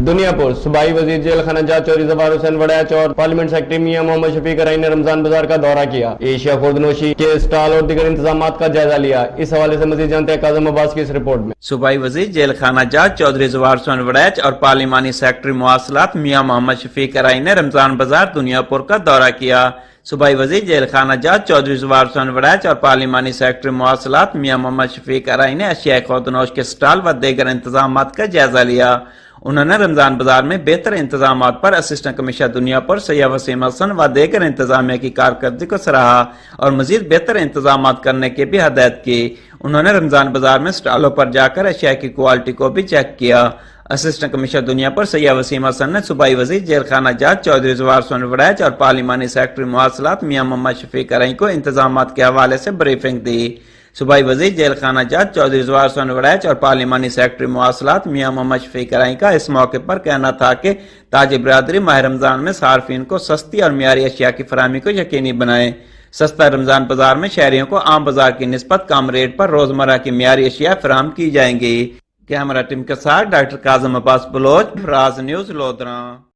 دنیاپورصوبائی وزیر جیل خانہ جات چوہدری زوار حسین وڑائچ اور پارلیمنٹ سیکرٹری میاں محمد شفیق نے رمضان بازار کا دورہ کیا، ایشیا خوردنوشی کے اسٹال اور دیگر انتظامات کا جائزہ لیا۔ اس حوالے سے مزید جانتے ہیں کاظم عباس کی اس رپورٹ میں۔ صوبائی وزیر جیل خانہ جات چوہدری زوار حسین وڑائچ اور پارلیمانی سیکرٹری مواصلات میاں محمد شفیق نے رمضان بازار دنیاپور کا دورہ کیا۔ صوبائی وزیر جیل خانہ جات چوہدری زوار حسین وڑائچ اور پارلیمانی سیکرٹری مواصلات میاں محمد شفیق نے اشیاء خوردنوش کے اسٹال و دیگر انتظامات کا جائزہ لیا۔ انہوں نے رمضان بازار میں بہتر انتظامات پر اسسٹنٹ کمشنر دنیاپور سید وسیم حسن و دیگر انتظامیہ کی کارکردگی کو سراہا اور مزید بہتر انتظامات کرنے کی بھی ہدایت کی۔ انہوں نے رمضان بازار میں اسٹالوں پر جا کر اشیاء کی کوالٹی کو بھی چیک کیا۔ اسسٹنٹ کمشنر دنیاپور سید وسیم حسن نے صوبائی وزیر جیل خانہ جات چوہدری زوار حسین وڑائچ اور پارلیمانی سیکرٹری مواصلات میاں محمد شفیق کو انتظامات کے حوالے سے بریفنگ دی۔ صوبائی وزیر جیل خانہ جات چوہدری زوار حسین وڑائچ اور پارلیمانی سیکرٹری مواصلات میاں محمد شفیق کا اس موقع پر کہنا تھا کہ تاجر برادری ماہ رمضان میں صارفین کو سستی اور معیاری اشیاء کی فراہمی کو یقینی بنائیں۔ سستا رمضان بازار میں شہریوں کو عام بازار کی نسبت کم ریٹ پر روزمرہ کی معیاری اشیاء فراہم کی جائیں گی۔ کیمرہ ٹیم کے ساتھ ڈاکٹر کاظم عباس بلوچ، راز نیوز، لودھراں۔